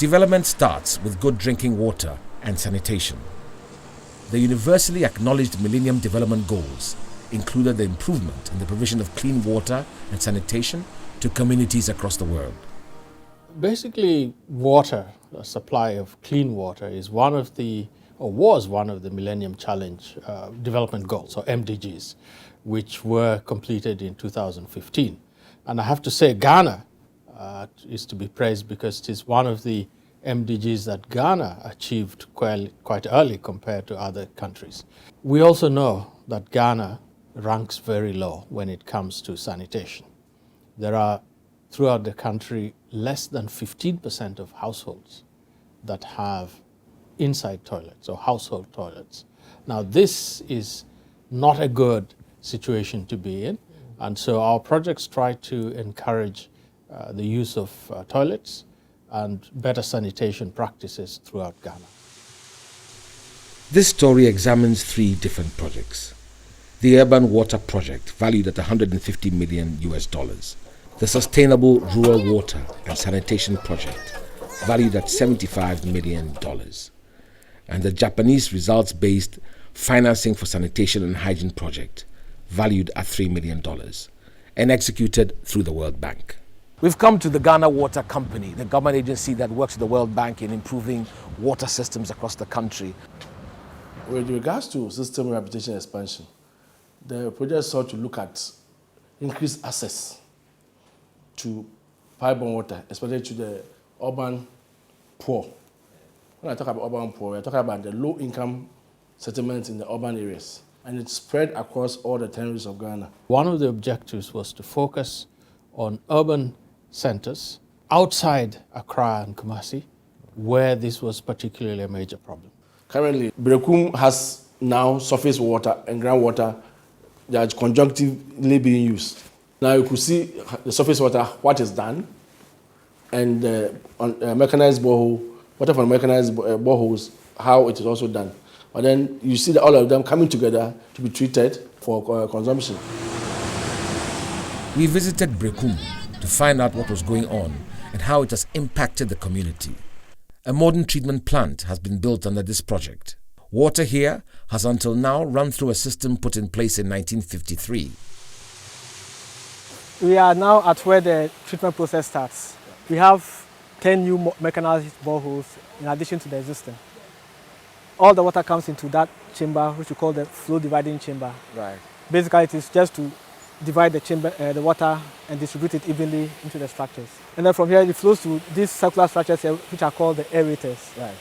Development starts with good drinking water and sanitation. The universally acknowledged Millennium Development Goals included the improvement in the provision of clean water and sanitation to communities across the world. Basically, water, the supply of clean water, is one of the, or was one of the Millennium Challenge Development Goals, or MDGs, which were completed in 2015. And I have to say, Ghana is to be praised because it is one of the MDGs that Ghana achieved quite early compared to other countries. We also know that Ghana ranks very low when it comes to sanitation. There are, throughout the country, less than 15% of households that have inside toilets or household toilets. Now, this is not a good situation to be in, and so our projects try to encourage the use of toilets and better sanitation practices throughout Ghana. This story examines 3 different projects. The Urban Water Project, valued at $150 million. The Sustainable Rural Water and Sanitation Project, valued at $75 million. And the Japanese results-based Financing for Sanitation and Hygiene Project, valued at $3 million, and executed through the World Bank. We've come to the Ghana Water Company, the government agency that works with the World Bank in improving water systems across the country. With regards to system rehabilitation expansion, the project sought to look at increased access to pipe-borne water, especially to the urban poor. When I talk about urban poor, we're talking about the low-income settlements in the urban areas, and it's spread across all the territories of Ghana. One of the objectives was to focus on urban centers outside Accra and Kumasi, where this was particularly a major problem. Currently, Brekum has now surface water and groundwater that are conjunctively being used. Now you could see the surface water, what is done, and on mechanized borehole, water from mechanized boreholes, how it is also done. But then you see that all of them coming together to be treated for consumption. We visited Brekum to find out what was going on and how it has impacted the community. A modern treatment plant has been built under this project. Water here has until now run through a system put in place in 1953. We are now at where the treatment process starts. We have 10 new mechanized boreholes in addition to the existing. All the water comes into that chamber, which we call the flow dividing chamber. Right. Basically, it is just to divide the water and distribute it evenly into the structures. And then from here, it flows to these circular structures here, which are called the aerators. Right.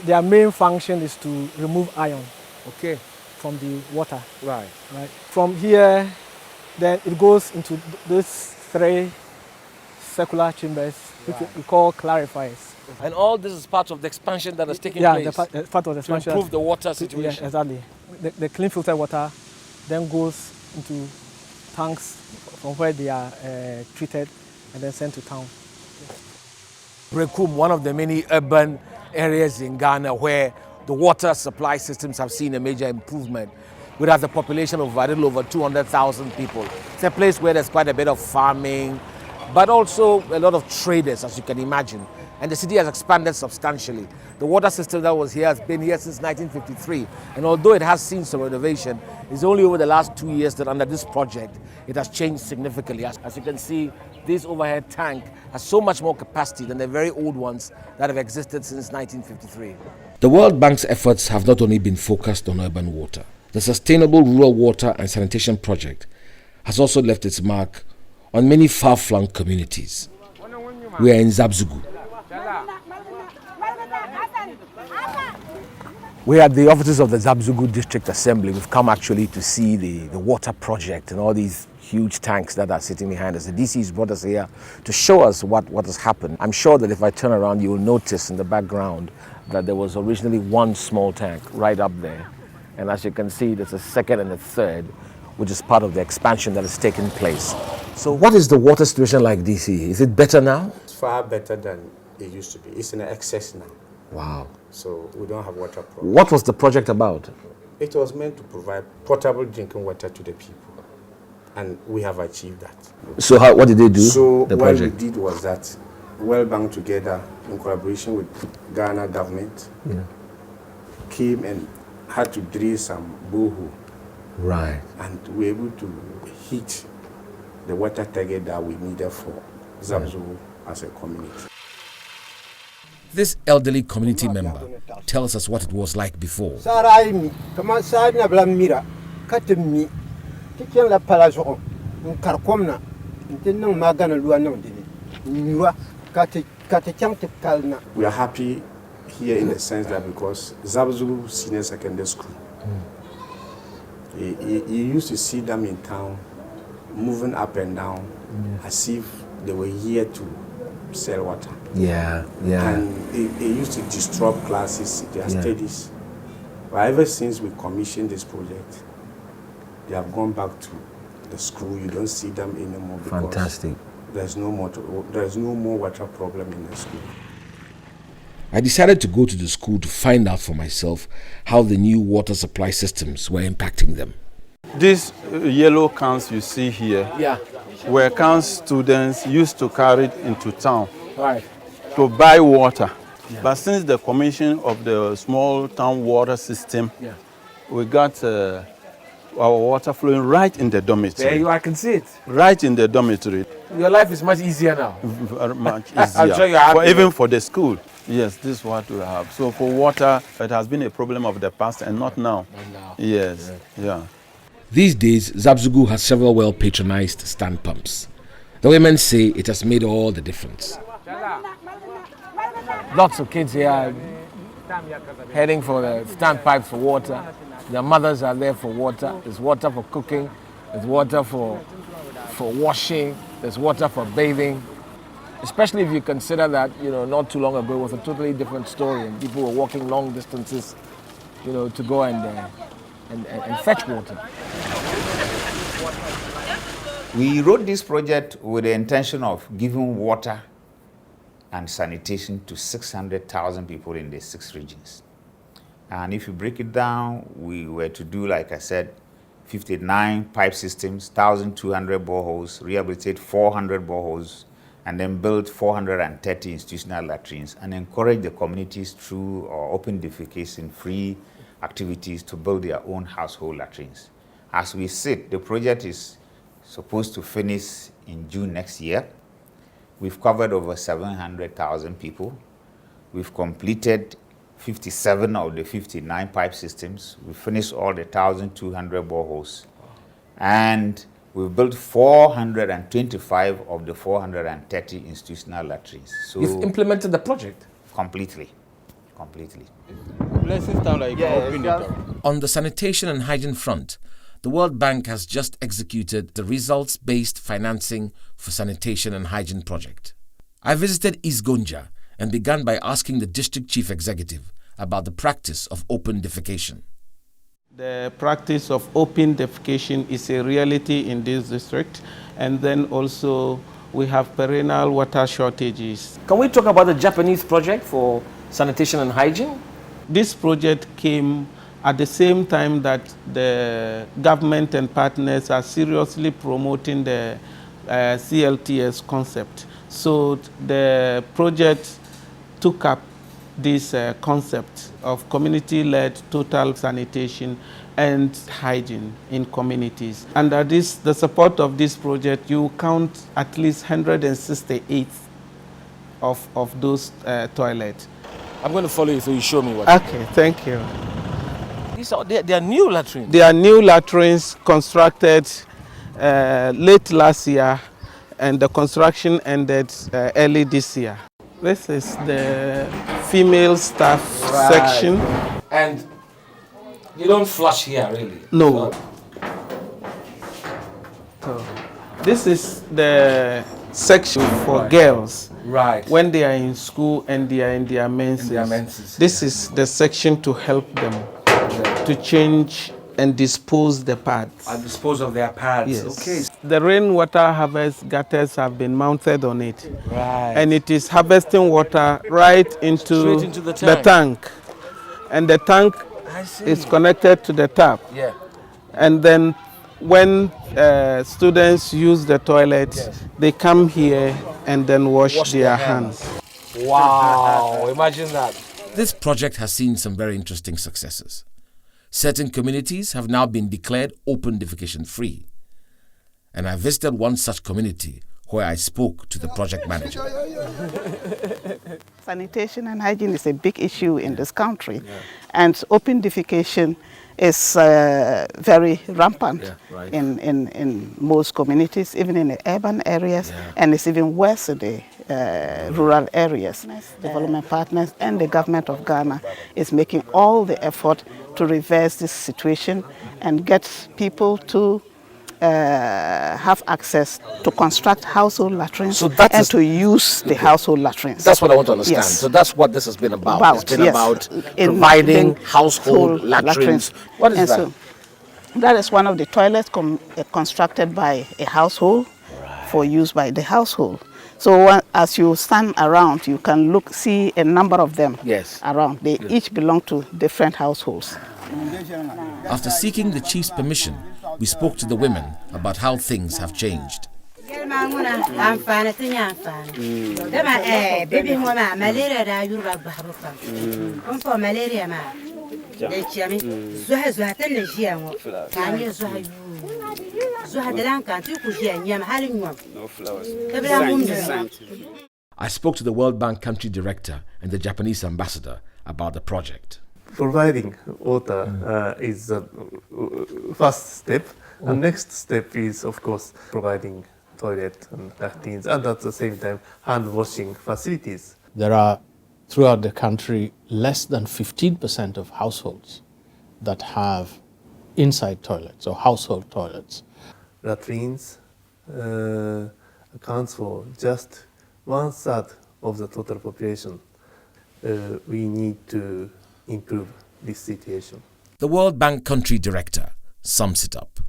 Their main function is to remove iron, Okay. from the water. Right. Right. From here, then it goes into those 3 circular chambers, which we call clarifiers. And all this is part of the expansion that is taking place. place. Yeah, part of the expansion. To improve the water situation. Yeah, exactly. The clean filtered water then goes into tanks from where they are treated and then sent to town. Brekum, one of the many urban areas in Ghana where the water supply systems have seen a major improvement. We have the population of a little over 200,000 people. It's a place where there's quite a bit of farming, but also a lot of traders, as you can imagine. And the city has expanded substantially. The water system that was here has been here since 1953. And although it has seen some renovation, it's only over the last 2 years that under this project, it has changed significantly. As you can see, this overhead tank has so much more capacity than the very old ones that have existed since 1953. The World Bank's efforts have not only been focused on urban water. The Sustainable Rural Water and Sanitation Project has also left its mark on many far-flung communities. We are in Zabzugu. We're at the offices of the Zabzugu District Assembly. We've come actually to see the water project and all these huge tanks that are sitting behind us. The DC's brought us here to show us what has happened. I'm sure that if I turn around, you'll notice in the background that there was originally one small tank right up there. And as you can see, there's a second and a third, which is part of the expansion that has taken place. So what is the water situation like, DC? Is it better now? It's far better than it used to be. It's in excess now. Wow. So we don't have water problems. What was the project about? It was meant to provide potable drinking water to the people. And we have achieved that. So what did they do? So the what project? we did was that World Bank together in collaboration with Ghana government came and had to drill some borehole. Right. And we were able to hit the water target that we needed for Zabzo as a community. This elderly community member tells us what it was like before. We are happy here in the sense that because Zabzo Senior Secondary School, you used to see them in town moving up and down as if they were here to sell water. Yeah. And they used to disrupt classes, their studies. But ever since we commissioned this project, they have gone back to the school. You don't see them anymore because Fantastic. there's no more water problem in the school. I decided to go to the school to find out for myself how the new water supply systems were impacting them. These yellow cans you see here were cans students used to carry into town to buy water. But since the commission of the small town water system, we got our water flowing right in the dormitory. There you are, I can see it. Right in the dormitory. Your life is much easier now. Very much easier. I'm sure you're happy. Even for the school. Yes, this is what we have. So for water, it has been a problem of the past and not now. Not now. Yes, yeah. These days, Zabzugu has several well-patronized stand pumps. The women say it has made all the difference. Lots of kids here heading for the stand pipes for water. Their mothers are there for water. There's water for cooking. There's water for washing. There's water for bathing. Especially if you consider that, not too long ago it was a totally different story and people were walking long distances, to go and fetch water. We wrote this project with the intention of giving water and sanitation to 600,000 people in the 6 regions. And if you break it down, we were to do, like I said, 59 pipe systems, 1,200 boreholes, rehabilitate 400 boreholes, and then build 430 institutional latrines and encourage the communities through open defecation-free activities to build their own household latrines. As we sit, the project is supposed to finish in June next year. We've covered over 700,000 people. We've completed 57 of the 59 pipe systems. We finished all the 1,200 boreholes. And we've built 425 of the 430 institutional latrines. So You've implemented the project? Completely. On the sanitation and hygiene front, the World Bank has just executed the results-based financing for sanitation and hygiene project. I visited East Gonja and began by asking the district chief executive about the practice of open defecation. The practice of open defecation is a reality in this district, and then also we have perennial water shortages. Can we talk about the Japanese project for sanitation and hygiene? This project came at the same time that the government and partners are seriously promoting the CLTS concept. So the project took up this concept of community-led total sanitation and hygiene in communities. Under the support of this project, you count at least 168 of those toilets. I'm going to follow you so you show me what. Okay, thank you. They are new latrines. They are new latrines constructed late last year, and the construction ended early this year. This is the female staff section. And you don't flush here, really? No. So, this is the section for girls. Right. When they are in school and they are in their menses. This is the section to help them to change and dispose the pads. And dispose of their pads. Yes. Okay. The rainwater harvest gutters have been mounted on it. Right. And it is harvesting water right into the tank. And the tank is connected to the tap. Yeah. And then when students use the toilet, they come here and then wash their hands. Wow, imagine that. This project has seen some very interesting successes. Certain communities have now been declared open defecation free. And I visited one such community where I spoke to the project manager. Sanitation and hygiene is a big issue in this country, and open defecation is very rampant in most communities, even in the urban areas, and it's even worse in the rural areas. Development partners and the government of Ghana is making all the effort to reverse this situation and get people to have access to construct household latrines and to use the household latrines. That's what I want to understand. Yes. So that's what this has been about. It's been about providing household latrines. What is that? So that is one of the toilets constructed by a household for use by the household. So as you stand around, you can see a number of them around. They each belong to different households. After seeking the chief's permission, we spoke to the women about how things have changed. I spoke to the World Bank country director and the Japanese ambassador about the project. Providing water is the first step. The next step is, of course, providing toilet and latrines, and at the same time, hand washing facilities. There are, throughout the country, less than 15% of households that have inside toilets or household toilets. Latrines accounts for just 1/3 of the total population. We need to improve this situation. The World Bank country director sums it up.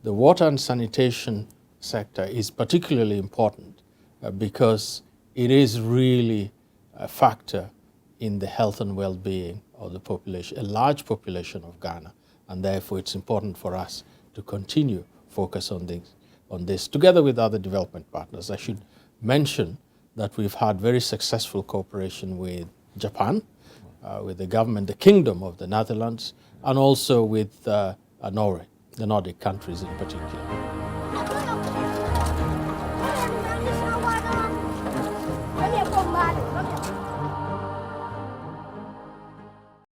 The water and sanitation sector is particularly important because it is really a factor in the health and well-being of the population, a large population of Ghana, and therefore it's important for us to continue focus on this together with other development partners. I should mention that we've had very successful cooperation with Japan, with the government, the Kingdom of the Netherlands, and also with Norway, the Nordic countries in particular.